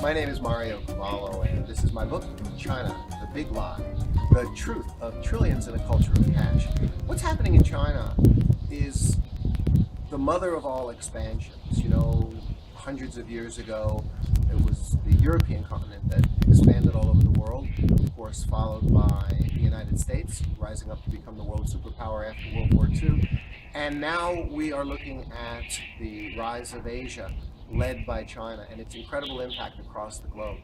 My name is Mario Cavallo, and this is my book, China, The Big Lie, The Truth of Trillions in a Culture of Cash. What's happening in China is the mother of all expansions. Hundreds of years ago, it was the European continent that expanded all over the world, of course, followed by the United States, rising up to become the world superpower after World War II. And now we are looking at the rise of Asia, led by China, and its incredible impact across the globe.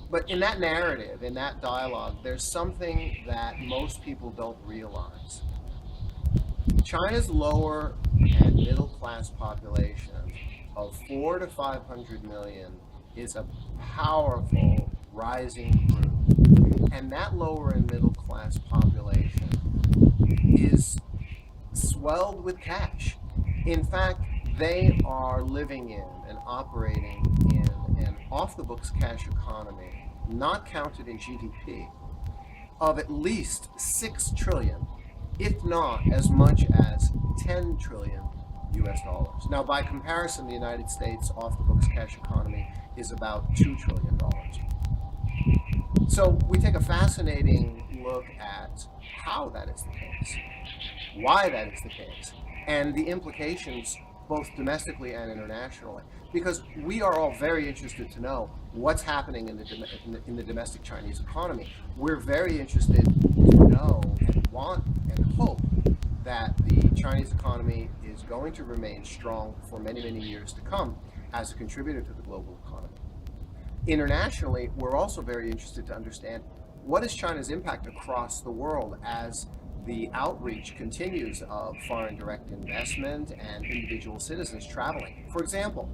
But in that narrative, in that dialogue, there's something that most people don't realize. China's lower and middle class population of 4 to 500 million is a powerful rising group. And that lower and middle class population is swelled with cash. In fact, they are living in and operating in an off-the-books cash economy, not counted in GDP, of at least 6 trillion, if not as much as 10 trillion US dollars. Now, by comparison, the United States off-the-books cash economy is about $2 trillion. So we take a fascinating look at how that is the case, why that is the case, and the implications both domestically and internationally, because we are all very interested to know what's happening in the domestic Chinese economy. We're very interested to know and want and hope that the Chinese economy is going to remain strong for many, many years to come as a contributor to the global economy. Internationally, we're also very interested to understand what is China's impact across the world as the outreach continues of foreign direct investment and individual citizens traveling. For example,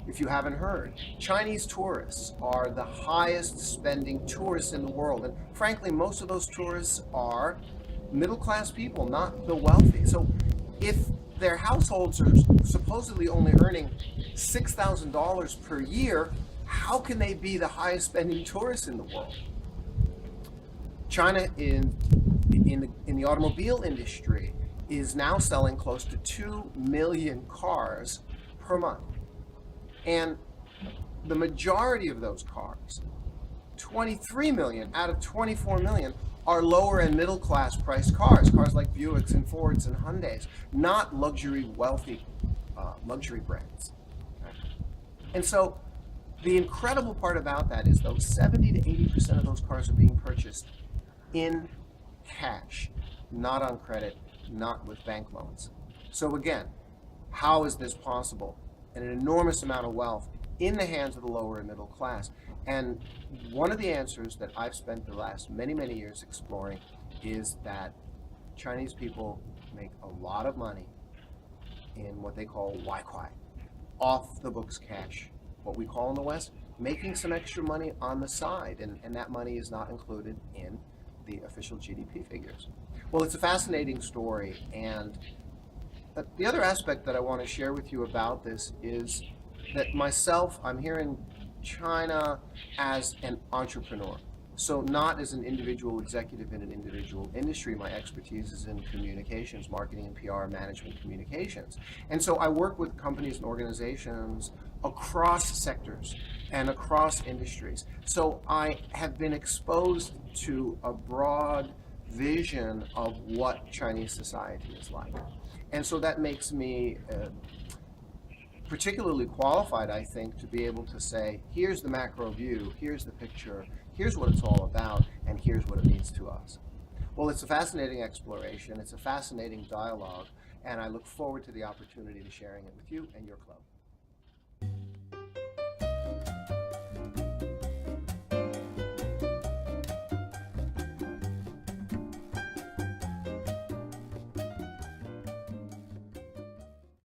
if you haven't heard, Chinese tourists are the highest spending tourists in the world. And frankly, most of those tourists are middle-class people, not the wealthy. So if their households are supposedly only earning $6,000 per year, how can they be the highest spending tourists in the world? China in the automobile industry is now selling close to 2 million cars per month. And the majority of those cars, 23 million out of 24 million, are lower and middle class priced cars like Buicks and Fords and Hyundais, not luxury, wealthy luxury brands. And so the incredible part about that is those 70 to 80% of those cars are being purchased in cash, not on credit, not with bank loans. So again, how is this possible? An enormous amount of wealth in the hands of the lower and middle class. And one of the answers that I've spent the last many, many years exploring is that Chinese people make a lot of money in what they call Waikwai, off the books cash, what we call in the West, making some extra money on the side, and that money is not included in the official GDP figures. Well, it's a fascinating story, and the other aspect that I want to share with you about this is that myself, I'm here in China as an entrepreneur. So not as an individual executive in an individual industry. My expertise is in communications, marketing and PR, management communications. And so I work with companies and organizations across sectors and across industries. So I have been exposed to a broad vision of what Chinese society is like. And so that makes me particularly qualified, I think, to be able to say, here's the macro view, here's the picture, here's what it's all about, and here's what it means to us. Well, it's a fascinating exploration, it's a fascinating dialogue, and I look forward to the opportunity to sharing it with you and your club.